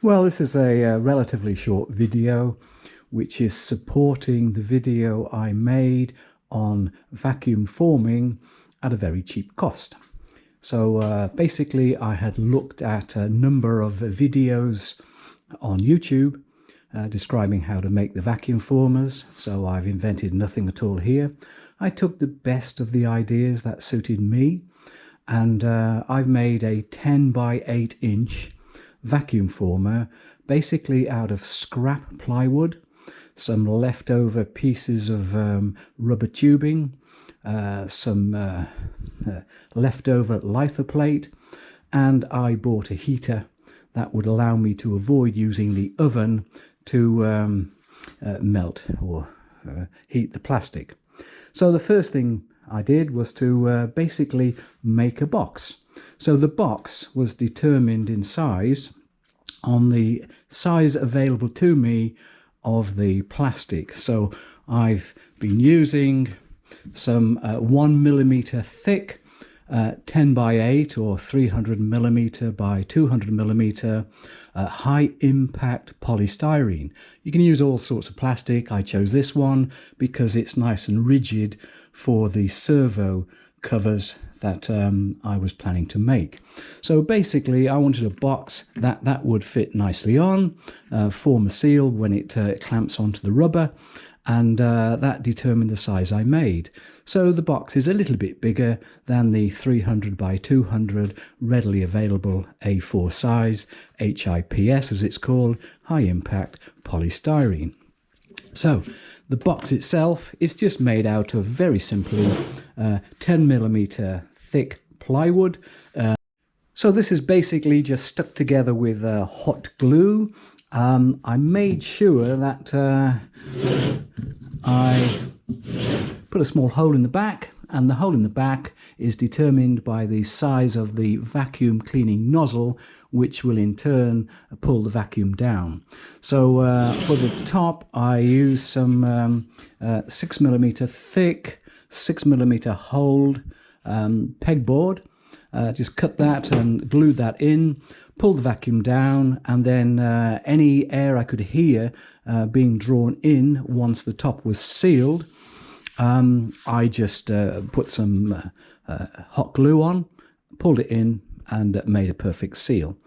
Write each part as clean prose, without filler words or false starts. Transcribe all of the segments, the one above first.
Well, this is a relatively short video which is supporting the video I made on vacuum forming at a very cheap cost. So basically I had looked at a number of videos on YouTube describing how to make the vacuum formers, so I've invented nothing at all here. I took the best of the ideas that suited me, and I've made a 10 by 8 inch vacuum former basically out of scrap plywood, some leftover pieces of rubber tubing, some leftover litho plate, and I bought a heater that would allow me to avoid using the oven to melt or heat the plastic. So the first thing I did was to basically make a box. So the box was determined in size on the size available to me of the plastic. So I've been using some 1mm thick 10 by 8 or 300mm by 200mm high impact polystyrene. You can use all sorts of plastic. I chose this one because it's nice and rigid for the servo covers that I was planning to make. So basically I wanted a box that would fit nicely on, form a seal when it clamps onto the rubber, and that determined the size I made. So the box is a little bit bigger than the 300 by 200 readily available A4 size HIPS, as it's called, high impact polystyrene. So the box itself is just made out of very simply 10mm thick plywood. So this is basically just stuck together with hot glue. I made sure that I put a small hole in the back, and the hole in the back is determined by the size of the vacuum cleaning nozzle, which will in turn pull the vacuum down. So for the top I use some 6mm thick 6mm hold pegboard. Just cut that and glued that in, pulled the vacuum down, and then any air I could hear being drawn in once the top was sealed, I just put some hot glue on, pulled it in, and made a perfect seal.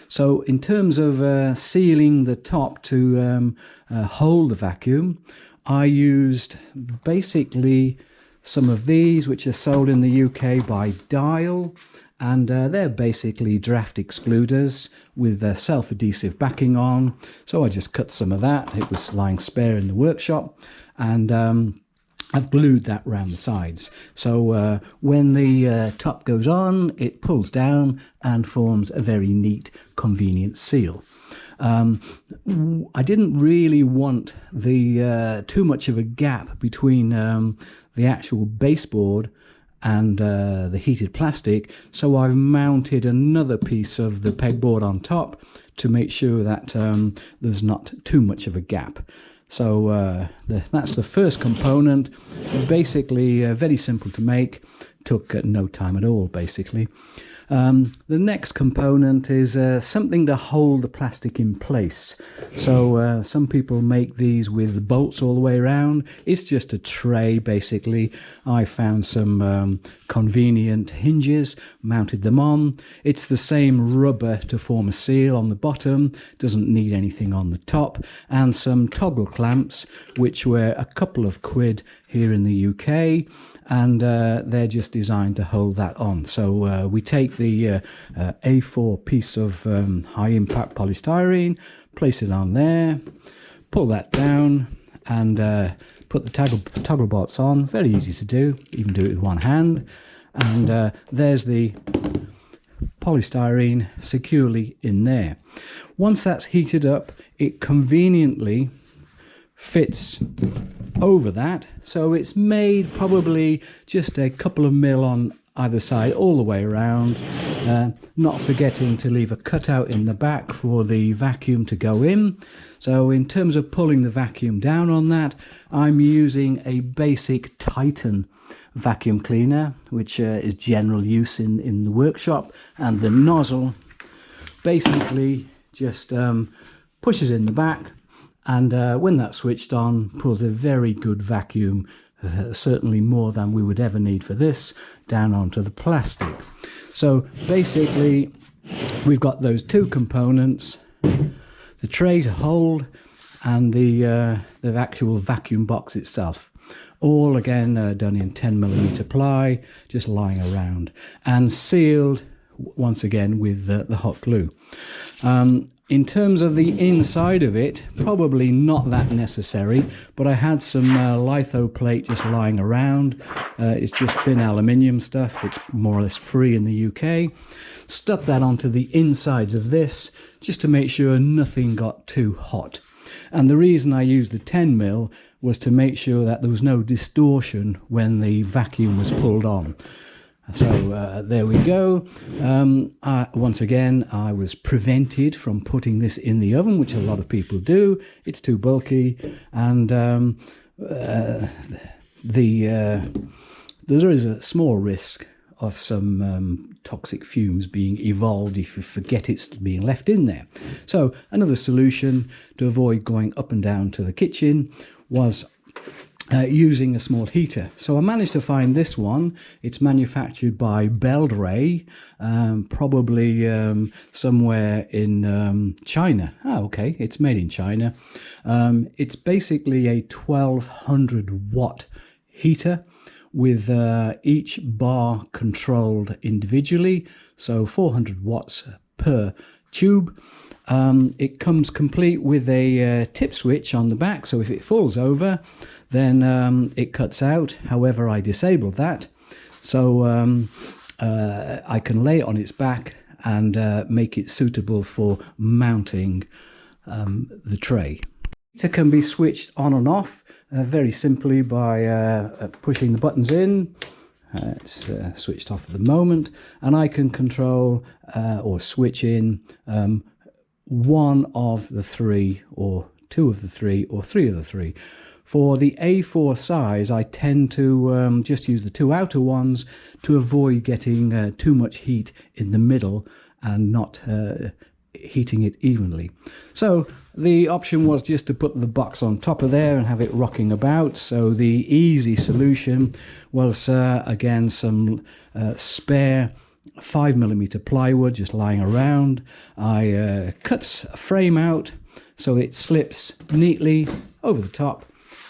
So in terms of sealing the top to hold the vacuum, I used basically some of these, which are sold in the UK by Dial, and they're basically draft excluders with their self-adhesive backing on. So I just cut some of that. It was lying spare in the workshop, and I've glued that round the sides. So when the top goes on, it pulls down and forms a very neat, convenient seal. I didn't really want the too much of a gap between the actual baseboard and the heated plastic, so I've mounted another piece of the pegboard on top to make sure that there's not too much of a gap. So that's the first component. Basically very simple to make, took no time at all basically. The next component is something to hold the plastic in place. So some people make these with bolts all the way around. It's just a tray basically. I found some convenient hinges, mounted them on. It's the same rubber to form a seal on the bottom, doesn't need anything on the top, and some toggle clamps which were a couple of quid here in the UK, and they're just designed to hold that on. So we take the A4 piece of high impact polystyrene, place it on there, pull that down, and put the toggle bolts on. Very easy to do, even do it with one hand. And there's the polystyrene securely in there. Once that's heated up, it conveniently fits over that, so it's made probably just a couple of mil on either side all the way around, not forgetting to leave a cutout in the back for the vacuum to go in. So in terms of pulling the vacuum down on that, I'm using a basic Titan vacuum cleaner, which is general use in the workshop, and the nozzle basically just pushes in the back, and when that's switched on, pulls a very good vacuum, certainly more than we would ever need for this, down onto the plastic. So basically we've got those two components, the tray to hold and the actual vacuum box itself, all again done in 10mm ply, just lying around, and sealed once again with the hot glue. In terms of the inside of it, probably not that necessary, but I had some litho plate just lying around. It's just thin aluminium stuff. It's more or less free in the UK. Stuck that onto the insides of this just to make sure nothing got too hot. And the reason I used the 10mm was to make sure that there was no distortion when the vacuum was pulled on. So there we go. Once again, I was prevented from putting this in the oven, which a lot of people do. It's too bulky, and there is a small risk of some toxic fumes being evolved if you forget it's being left in there. So another solution to avoid going up and down to the kitchen was using a small heater. So I managed to find this one. It's manufactured by Beldray, probably somewhere in China. Okay, it's made in China. It's basically a 1200 watt heater with each bar controlled individually, so 400 watts per tube. It comes complete with a tip switch on the back, so if it falls over, then it cuts out. However, I disabled that, so I can lay it on its back and make it suitable for mounting the tray. It can be switched on and off very simply by pushing the buttons in. It's switched off at the moment, and I can control or switch in one of the three, or two of the three, or three of the three. For the A4 size, I tend to just use the two outer ones to avoid getting too much heat in the middle and not heating it evenly. So the option was just to put the box on top of there and have it rocking about. So the easy solution was again some spare 5mm plywood just lying around. I cut a frame out so it slips neatly over the top.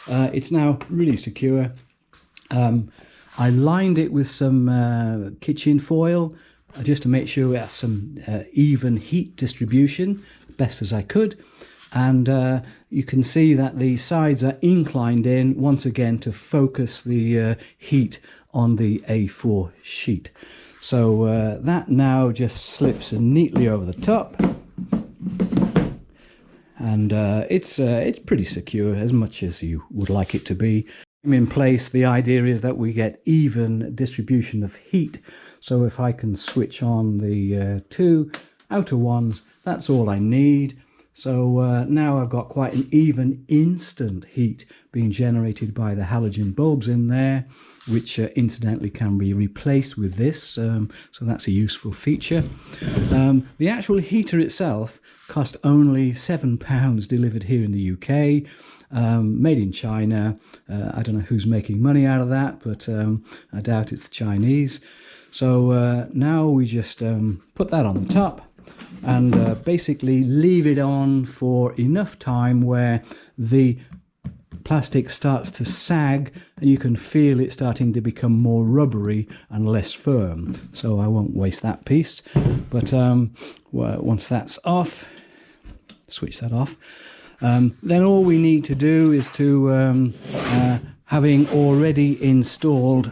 It's now really secure. I lined it with some kitchen foil just to make sure we had some even heat distribution, best as I could. And you can see that the sides are inclined in once again to focus the heat on the A4 sheet. So that now just slips neatly over the top, and it's pretty secure, as much as you would like it to be. In place, the idea is that we get even distribution of heat. So if I can switch on the two outer ones, that's all I need. So now I've got quite an even instant heat being generated by the halogen bulbs in there, which incidentally can be replaced with this, so that's a useful feature. The actual heater itself cost only £7 delivered here in the UK, made in China. I don't know who's making money out of that, but I doubt it's the Chinese. So now we just put that on the top and basically leave it on for enough time where the plastic starts to sag and you can feel it starting to become more rubbery and less firm. So I won't waste that piece, but once that's off, switch that off, then all we need to do is to having already installed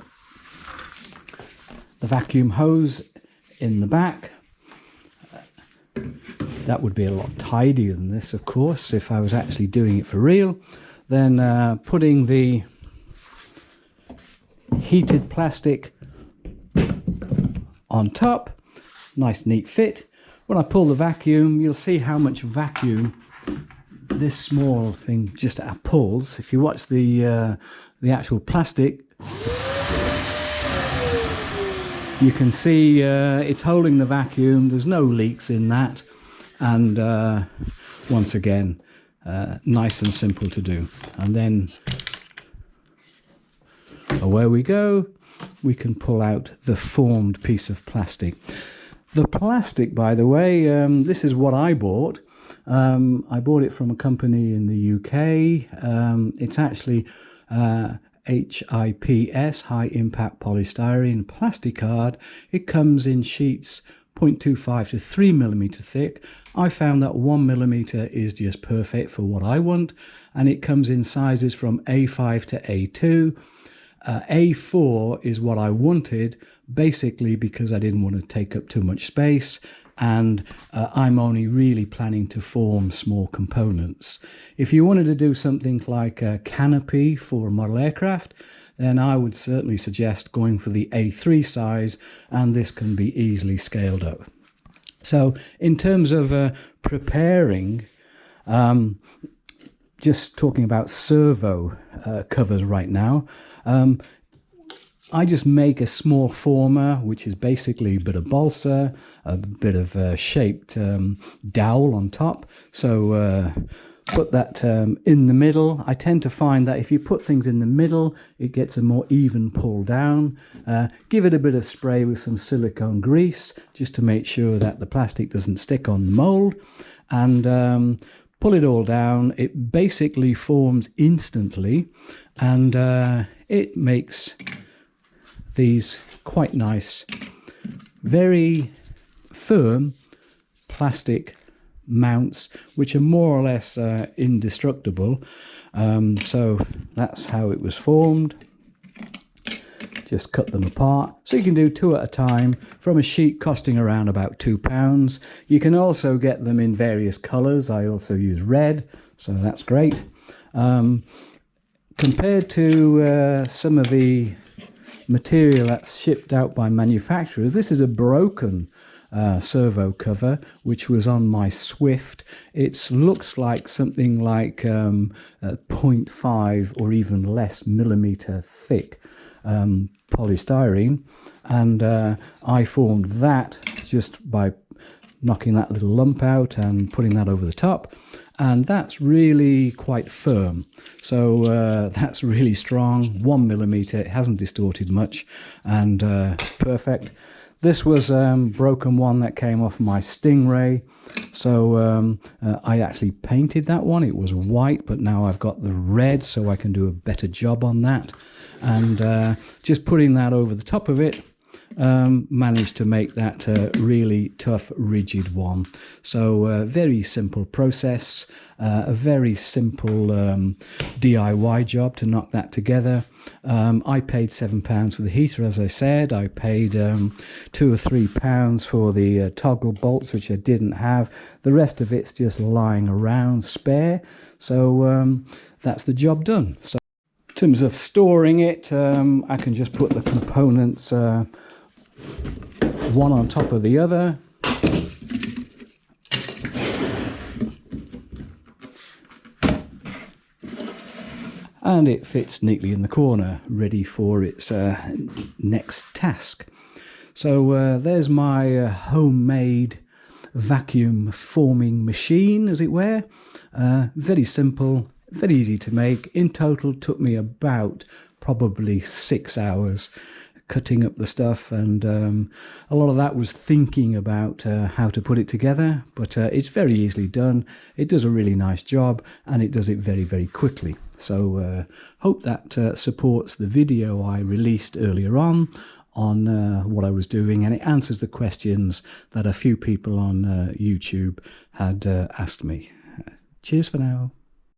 the vacuum hose in the back. That would be a lot tidier than this, of course, if I was actually doing it for real. Then putting the heated plastic on top, nice neat fit. When I pull the vacuum, you'll see how much vacuum this small thing just pulls. If you watch the actual plastic, you can see it's holding the vacuum. There's no leaks in that. and once again, nice and simple to do. And then away we go. We can pull out the formed piece of plastic. The plastic, by the way, this is what I bought. I bought it from a company in the UK. It's actually HIPS, high impact polystyrene plastic card. It comes in sheets 0.25 to 3 millimeter thick. I found that 1 millimeter is just perfect for what I want, and it comes in sizes from A5 to A2. A4 is what I wanted, basically because I didn't want to take up too much space, and I'm only really planning to form small components. If you wanted to do something like a canopy for a model aircraft, then I would certainly suggest going for the A3 size, and this can be easily scaled up. So in terms of preparing, just talking about servo covers right now, I just make a small former, which is basically a bit of balsa, a bit of shaped dowel on top. So put that in the middle. I tend to find that if you put things in the middle, it gets a more even pull down. Give it a bit of spray with some silicone grease, just to make sure that the plastic doesn't stick on the mold. And pull it all down. It basically forms instantly, and it makes these quite nice, very firm plastic mounts, which are more or less indestructible. So that's how it was formed. Just cut them apart. So you can do 2 at a time from a sheet costing around about £2. You can also get them in various colors. I also use red, so that's great. Compared to some of the material that's shipped out by manufacturers, this is a broken servo cover, which was on my Swift. It looks like something like 0.5 or even less millimeter thick polystyrene, and I formed that just by knocking that little lump out and putting that over the top, and that's really quite firm. So that's really strong, 1 millimeter. It hasn't distorted much, and perfect. This was broken one that came off my Stingray, so I actually painted that one. It was white, but now I've got the red, so I can do a better job on that. And just putting that over the top of it, managed to make that really tough, rigid one. So very simple process, a very simple DIY job to knock that together. I paid £7 for the heater, as I said. I paid £2 or £3 for the toggle bolts, which I didn't have. The rest of it's just lying around spare. So that's the job done. So in terms of storing it, I can just put the components one on top of the other. And it fits neatly in the corner, ready for its next task. So there's my homemade vacuum forming machine, as it were. Very simple, very easy to make. In total, took me about probably 6 hours cutting up the stuff, and a lot of that was thinking about how to put it together, but it's very easily done. It does a really nice job, and it does it very, very quickly. So hope that supports the video I released earlier on what I was doing, and it answers the questions that a few people on YouTube had asked me. Cheers for now.